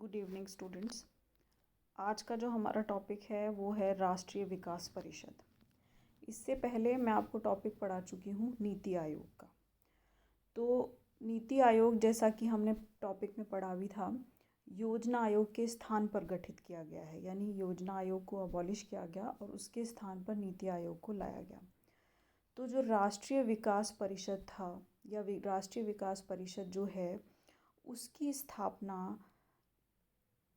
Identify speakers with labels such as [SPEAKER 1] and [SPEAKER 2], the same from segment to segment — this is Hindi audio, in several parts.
[SPEAKER 1] Good evening students. आज का जो हमारा टॉपिक है वो है राष्ट्रीय विकास परिषद। इससे पहले मैं आपको टॉपिक पढ़ा चुकी हूँ नीति आयोग का। तो नीति आयोग, जैसा कि हमने टॉपिक में पढ़ा भी था, योजना आयोग के स्थान पर गठित किया गया है। यानी योजना आयोग को अबॉलिश किया गया और उसके स्थान पर नीति आयोग को लाया गया। तो जो राष्ट्रीय विकास परिषद था या राष्ट्रीय विकास परिषद जो है, उसकी स्थापना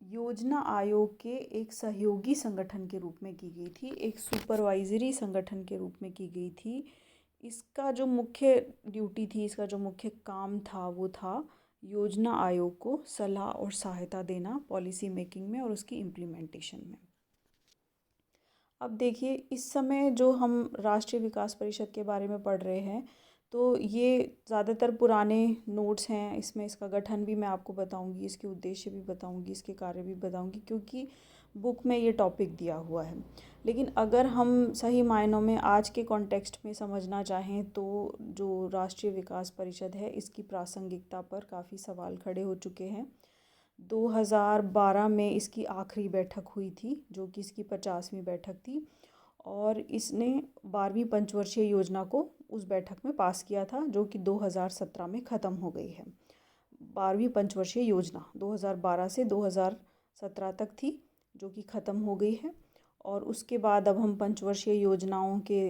[SPEAKER 1] योजना आयोग के एक सहयोगी संगठन के रूप में की गई थी, एक सुपरवाइजरी संगठन के रूप में की गई थी। इसका जो मुख्य ड्यूटी थी, इसका जो मुख्य काम था, वो था योजना आयोग को सलाह और सहायता देना पॉलिसी मेकिंग में और उसकी इम्प्लीमेंटेशन में। अब देखिए, इस समय जो हम राष्ट्रीय विकास परिषद के बारे में पढ़ रहे हैं, तो ये ज़्यादातर पुराने नोट्स हैं। इसमें इसका गठन भी मैं आपको बताऊंगी, इसके उद्देश्य भी बताऊंगी, इसके कार्य भी बताऊंगी, क्योंकि बुक में ये टॉपिक दिया हुआ है। लेकिन अगर हम सही मायनों में आज के कॉन्टेक्स्ट में समझना चाहें तो जो राष्ट्रीय विकास परिषद है, इसकी प्रासंगिकता पर काफ़ी सवाल खड़े हो चुके हैं। 2012 में इसकी आखिरी बैठक हुई थी, जो कि इसकी 50वीं बैठक थी, और इसने 12वीं पंचवर्षीय योजना को उस बैठक में पास किया था, जो कि 2017 में ख़त्म हो गई है। 12वीं पंचवर्षीय योजना 2012 से 2017 तक थी, जो कि ख़त्म हो गई है। और उसके बाद अब हम पंचवर्षीय योजनाओं के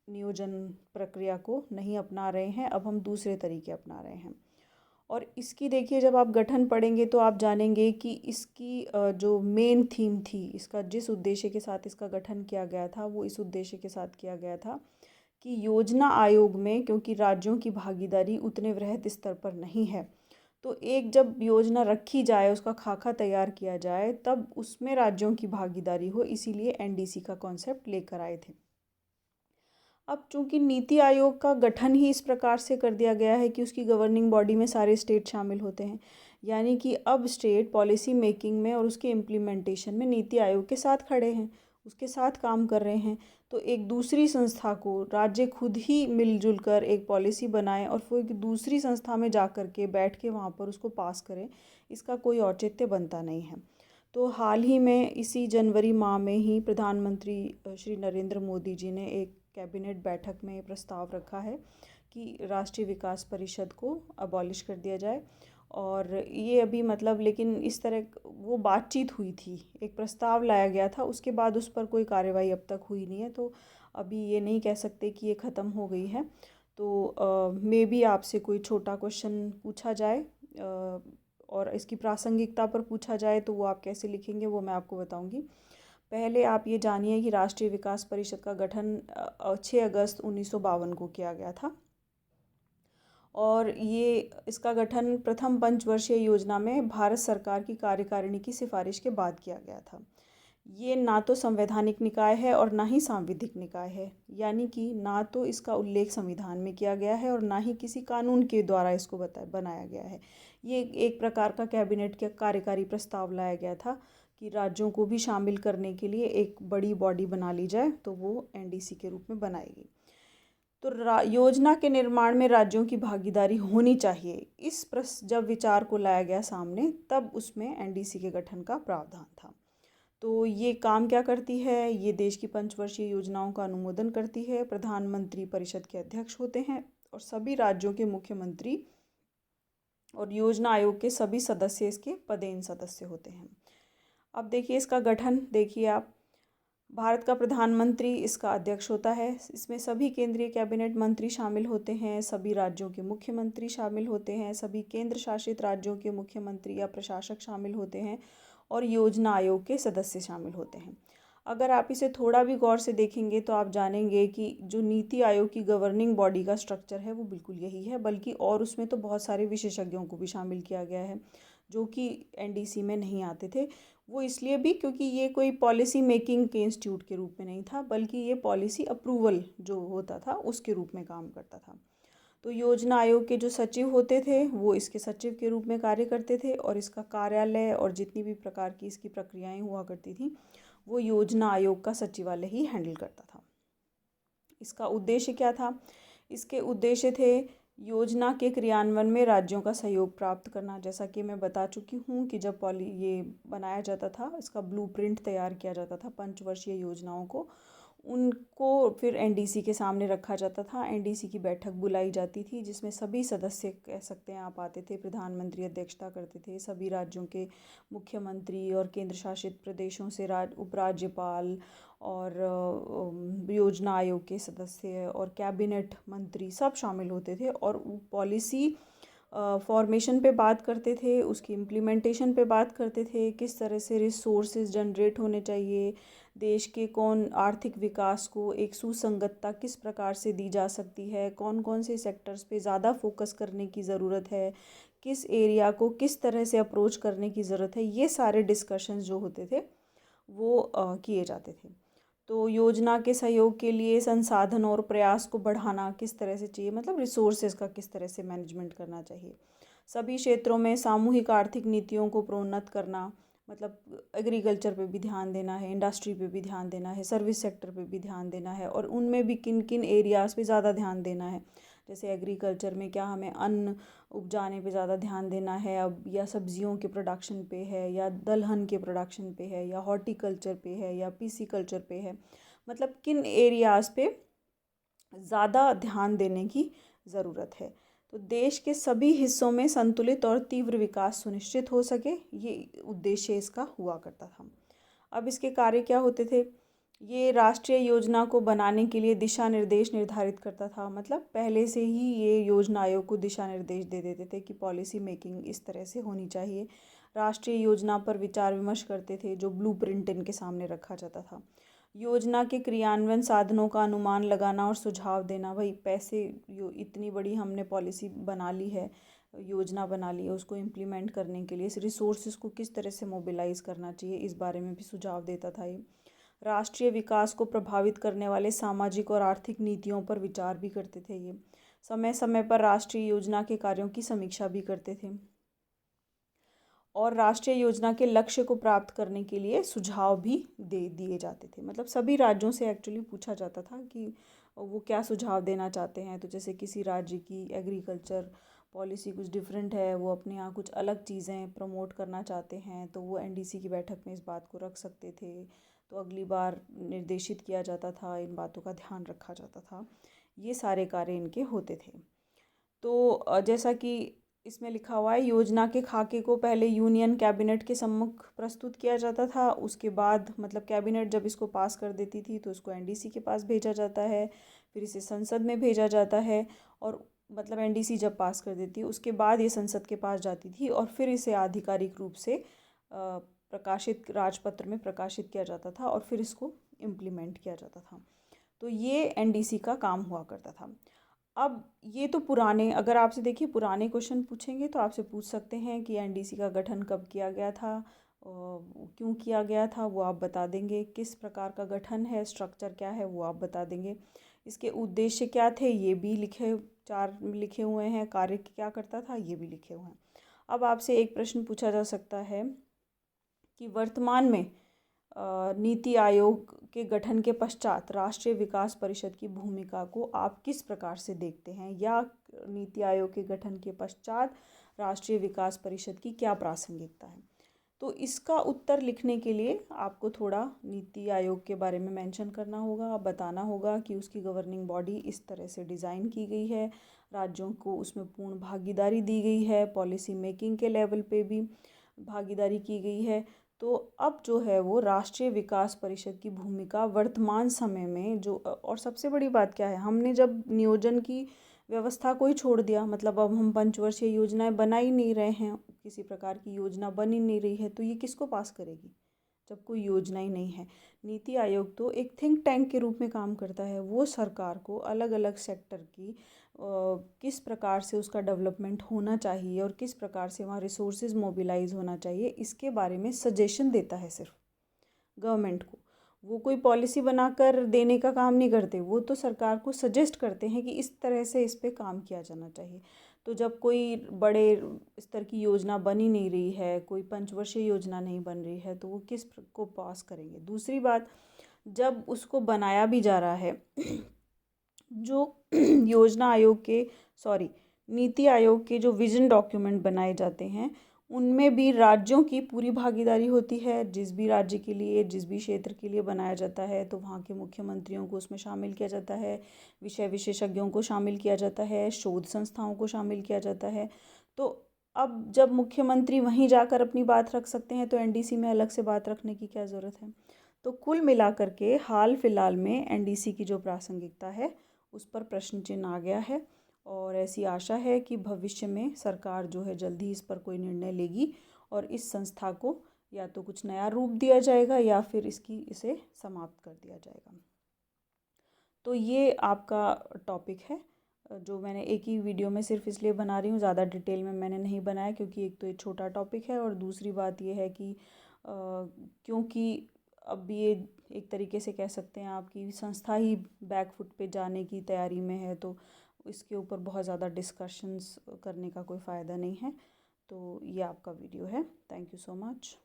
[SPEAKER 1] नियोजन प्रक्रिया को नहीं अपना रहे हैं, अब हम दूसरे तरीके अपना रहे हैं। और इसकी देखिए, जब आप गठन पढ़ेंगे तो आप जानेंगे कि इसकी जो मेन थीम थी, इसका जिस उद्देश्य के साथ इसका गठन किया गया था, वो इस उद्देश्य के साथ किया गया था कि योजना आयोग में, क्योंकि राज्यों की भागीदारी उतने वृहद स्तर पर नहीं है, तो एक जब योजना रखी जाए, उसका खाका तैयार किया जाए, तब उसमें राज्यों की भागीदारी हो, इसीलिए एनडीसी का कॉन्सेप्ट लेकर आए थे। अब चूंकि नीति आयोग का गठन ही इस प्रकार से कर दिया गया है कि उसकी गवर्निंग बॉडी में सारे स्टेट शामिल होते हैं, यानी कि अब स्टेट पॉलिसी मेकिंग में और उसके इम्प्लीमेंटेशन में नीति आयोग के साथ खड़े हैं, उसके साथ काम कर रहे हैं। तो एक दूसरी संस्था को राज्य खुद ही मिलजुल कर एक पॉलिसी बनाए और फिर एक दूसरी संस्था में जा कर के बैठ के वहाँ पर उसको पास करें, इसका कोई औचित्य बनता नहीं है। तो हाल ही में इसी जनवरी माह में ही प्रधानमंत्री श्री नरेंद्र मोदी जी ने एक कैबिनेट बैठक में प्रस्ताव रखा है कि राष्ट्रीय विकास परिषद को अबॉलिश कर दिया जाए। और ये अभी लेकिन इस तरह वो बातचीत हुई थी, एक प्रस्ताव लाया गया था, उसके बाद उस पर कोई कार्यवाही अब तक हुई नहीं है। तो अभी ये नहीं कह सकते कि ये ख़त्म हो गई है। तो मे बी आपसे कोई छोटा क्वेश्चन पूछा जाए और इसकी प्रासंगिकता पर पूछा जाए, तो वो आप कैसे लिखेंगे वो मैं आपको बताऊंगी। पहले आप ये जानिए कि राष्ट्रीय विकास परिषद का गठन 6 अगस्त 1952 को किया गया था, और ये इसका गठन प्रथम पंचवर्षीय योजना में भारत सरकार की कार्यकारिणी की सिफारिश के बाद किया गया था। ये ना तो संवैधानिक निकाय है और ना ही सांविधिक निकाय है, यानी कि ना तो इसका उल्लेख संविधान में किया गया है और ना ही किसी कानून के द्वारा इसको बनाया गया है। ये एक प्रकार का कैबिनेट का कार्यकारी प्रस्ताव लाया गया था कि राज्यों को भी शामिल करने के लिए एक बड़ी बॉडी बना ली जाए, तो वो एनडीसी के रूप में बनाएगी। तो योजना के निर्माण में राज्यों की भागीदारी होनी चाहिए, जब विचार को लाया गया सामने, तब उसमें एनडीसी के गठन का प्रावधान था। तो ये काम क्या करती है? ये देश की पंचवर्षीय योजनाओं का अनुमोदन करती है, प्रधानमंत्री परिषद के अध्यक्ष होते हैं, और सभी राज्यों के मुख्यमंत्री और योजना आयोग के सभी सदस्य इसके पदेन सदस्य होते हैं। अब देखिए इसका गठन, देखिए आप, भारत का प्रधानमंत्री इसका अध्यक्ष होता है, इसमें सभी केंद्रीय कैबिनेट मंत्री शामिल होते हैं, सभी राज्यों के मुख्यमंत्री शामिल होते हैं, सभी केंद्र शासित राज्यों के मुख्यमंत्री या प्रशासक शामिल होते हैं, और योजना आयोग के सदस्य शामिल होते हैं। अगर आप इसे थोड़ा भी गौर से देखेंगे तो आप जानेंगे कि जो नीति आयोग की गवर्निंग बॉडी का स्ट्रक्चर है वो बिल्कुल यही है, बल्कि और उसमें तो बहुत सारे विशेषज्ञों को भी शामिल किया गया है जो कि एनडीसी में नहीं आते थे। वो इसलिए भी क्योंकि ये कोई पॉलिसी मेकिंग के इंस्टीट्यूट के रूप में नहीं था, बल्कि ये पॉलिसी अप्रूवल जो होता था उसके रूप में काम करता था। तो योजना आयोग के जो सचिव होते थे वो इसके सचिव के रूप में कार्य करते थे, और इसका कार्यालय और जितनी भी प्रकार की इसकी प्रक्रियाएं हुआ करती थी वो योजना आयोग का सचिवालय ही हैंडल करता था। इसका उद्देश्य क्या था? इसके उद्देश्य थे योजना के क्रियान्वयन में राज्यों का सहयोग प्राप्त करना, जैसा कि मैं बता चुकी हूँ कि जब ये बनाया जाता था, इसका ब्लूप्रिंट तैयार किया जाता था पंचवर्षीय योजनाओं को, उनको फिर एनडीसी के सामने रखा जाता था। एनडीसी की बैठक बुलाई जाती थी जिसमें सभी सदस्य कह सकते हैं आप आते थे, प्रधानमंत्री अध्यक्षता करते थे, सभी राज्यों के मुख्यमंत्री और केंद्र शासित प्रदेशों से उपराज्यपाल और योजना आयोग के सदस्य और कैबिनेट मंत्री सब शामिल होते थे और पॉलिसी फॉर्मेशन पे बात करते थे, उसकी इम्प्लीमेंटेशन पे बात करते थे, किस तरह से रिसोर्सेज जनरेट होने चाहिए, देश के कौन आर्थिक विकास को एक सुसंगतता किस प्रकार से दी जा सकती है, कौन कौन से सेक्टर्स पे ज़्यादा फोकस करने की ज़रूरत है, किस एरिया को किस तरह से अप्रोच करने की ज़रूरत है, ये सारे डिस्कशंस जो होते थे वो किए जाते थे। तो योजना के सहयोग के लिए संसाधन और प्रयास को बढ़ाना किस तरह से चाहिए, मतलब रिसोर्सेज का किस तरह से मैनेजमेंट करना चाहिए। सभी क्षेत्रों में सामूहिक आर्थिक नीतियों को प्रोन्नत करना, मतलब एग्रीकल्चर पे भी ध्यान देना है, इंडस्ट्री पे भी ध्यान देना है, सर्विस सेक्टर पे भी ध्यान देना है और उनमें भी किन किन एरियाज़ पे ज़्यादा ध्यान देना है। जैसे एग्रीकल्चर में क्या हमें अन्न उपजाने पे ज़्यादा ध्यान देना है अब, या सब्जियों के प्रोडक्शन पे है, या दलहन के प्रोडक्शन पे है, या हॉर्टिकल्चर पे है, या पीसी कल्चर पे है, मतलब किन एरियाज़ पे ज़्यादा ध्यान देने की ज़रूरत है। तो देश के सभी हिस्सों में संतुलित और तीव्र विकास सुनिश्चित हो सके, ये उद्देश्य इसका हुआ करता था। अब इसके कार्य क्या होते थे? ये राष्ट्रीय योजना को बनाने के लिए दिशा निर्देश निर्धारित करता था, मतलब पहले से ही ये योजना आयोग को दिशा निर्देश दे देते थे कि पॉलिसी मेकिंग इस तरह से होनी चाहिए। राष्ट्रीय योजना पर विचार विमर्श करते थे, जो ब्लूप्रिंट इनके सामने रखा जाता था। योजना के क्रियान्वयन साधनों का अनुमान लगाना और सुझाव देना, भाई पैसे इतनी बड़ी हमने पॉलिसी बना ली है, योजना बना ली है, उसको इम्प्लीमेंट करने के लिए इस रिसोर्सेज को किस तरह से मोबिलाइज करना चाहिए, इस बारे में भी सुझाव देता था ये। राष्ट्रीय विकास को प्रभावित करने वाले सामाजिक और आर्थिक नीतियों पर विचार भी करते थे ये। समय समय पर राष्ट्रीय योजना के कार्यों की समीक्षा भी करते थे और राष्ट्रीय योजना के लक्ष्य को प्राप्त करने के लिए सुझाव भी दे दिए जाते थे। मतलब सभी राज्यों से एक्चुअली पूछा जाता था कि वो क्या सुझाव देना चाहते हैं। तो जैसे किसी राज्य की एग्रीकल्चर पॉलिसी कुछ डिफरेंट है, वो अपने यहाँ कुछ अलग चीज़ें प्रमोट करना चाहते हैं, तो वो एनडीसी की बैठक में इस बात को रख सकते थे। तो अगली बार निर्देशित किया जाता था, इन बातों का ध्यान रखा जाता था। ये सारे कार्य इनके होते थे। तो जैसा कि इसमें लिखा हुआ है, योजना के खाके को पहले यूनियन कैबिनेट के सम्मुख प्रस्तुत किया जाता था, उसके बाद मतलब कैबिनेट जब इसको पास कर देती थी तो इसको एनडीसी के पास भेजा जाता है, फिर इसे संसद में भेजा जाता है और मतलब एनडीसी जब पास कर देती है उसके बाद ये संसद के पास जाती थी और फिर इसे आधिकारिक रूप से प्रकाशित राजपत्र में प्रकाशित किया जाता था और फिर इसको इम्प्लीमेंट किया जाता था। तो ये एनडीसी का काम हुआ करता था। अब ये तो पुराने, अगर आपसे देखिए पुराने क्वेश्चन पूछेंगे तो आपसे पूछ सकते हैं कि एनडीसी का गठन कब किया गया था, क्यों किया गया था, वो आप बता देंगे। किस प्रकार का गठन है, स्ट्रक्चर क्या है, वो आप बता देंगे। इसके उद्देश्य क्या थे, ये भी लिखे, 4 लिखे हुए हैं। कार्य क्या करता था, ये भी लिखे हुए हैं। अब आपसे एक प्रश्न पूछा जा सकता है कि वर्तमान में नीति आयोग के गठन के पश्चात राष्ट्रीय विकास परिषद की भूमिका को आप किस प्रकार से देखते हैं, या नीति आयोग के गठन के पश्चात राष्ट्रीय विकास परिषद की क्या प्रासंगिकता है। तो इसका उत्तर लिखने के लिए आपको थोड़ा नीति आयोग के बारे में मेंशन करना होगा, बताना होगा कि उसकी गवर्निंग बॉडी इस तरह से डिज़ाइन की गई है, राज्यों को उसमें पूर्ण भागीदारी दी गई है, पॉलिसी मेकिंग के लेवल पे भी भागीदारी की गई है। तो अब जो है वो राष्ट्रीय विकास परिषद की भूमिका वर्तमान समय में जो, और सबसे बड़ी बात क्या है, हमने जब नियोजन की व्यवस्था को ही छोड़ दिया, मतलब अब हम पंचवर्षीय योजनाएं बना ही नहीं रहे हैं, किसी प्रकार की योजना बन ही नहीं रही है, तो ये किसको पास करेगी जब कोई योजना ही नहीं है। नीति आयोग तो एक थिंक टैंक के रूप में काम करता है, वो सरकार को अलग अलग सेक्टर की किस प्रकार से उसका डेवलपमेंट होना चाहिए और किस प्रकार से वहाँ रिसोर्सेज मोबिलाइज होना चाहिए, इसके बारे में सजेशन देता है सिर्फ गवर्नमेंट को। वो कोई पॉलिसी बनाकर देने का काम नहीं करते, वो तो सरकार को सजेस्ट करते हैं कि इस तरह से इस पे काम किया जाना चाहिए। तो जब कोई बड़े स्तर की योजना बन ही नहीं रही है, कोई पंचवर्षीय योजना नहीं बन रही है, तो वो किस को पास करेंगे। दूसरी बात, जब उसको बनाया भी जा रहा है जो योजना आयोग के, सॉरी, नीति आयोग के जो विजन डॉक्यूमेंट बनाए जाते हैं उनमें भी राज्यों की पूरी भागीदारी होती है। जिस भी राज्य के लिए, जिस भी क्षेत्र के लिए बनाया जाता है तो वहाँ के मुख्यमंत्रियों को उसमें शामिल किया जाता है, विषय विशेषज्ञों को शामिल किया जाता है, शोध संस्थाओं को शामिल किया जाता है। तो अब जब मुख्यमंत्री वहीं जाकर अपनी बात रख सकते हैं तो एनडीसी में अलग से बात रखने की क्या ज़रूरत है। तो कुल मिलाकर के हाल फिलहाल में एनडीसी की जो प्रासंगिकता है उस पर प्रश्न चिन्ह आ गया है और ऐसी आशा है कि भविष्य में सरकार जो है जल्द ही इस पर कोई निर्णय लेगी और इस संस्था को या तो कुछ नया रूप दिया जाएगा या फिर इसे समाप्त कर दिया जाएगा। तो ये आपका टॉपिक है जो मैंने एक ही वीडियो में सिर्फ इसलिए बना रही हूँ, ज़्यादा डिटेल में मैंने नहीं बनाया क्योंकि एक तो ये छोटा टॉपिक है और दूसरी बात ये है कि क्योंकि अब ये एक तरीके से कह सकते हैं आपकी संस्था ही बैक फुट पे जाने की तैयारी में है, तो इसके ऊपर बहुत ज़्यादा डिस्कशंस करने का कोई फ़ायदा नहीं है। तो ये आपका वीडियो है। Thank you so much.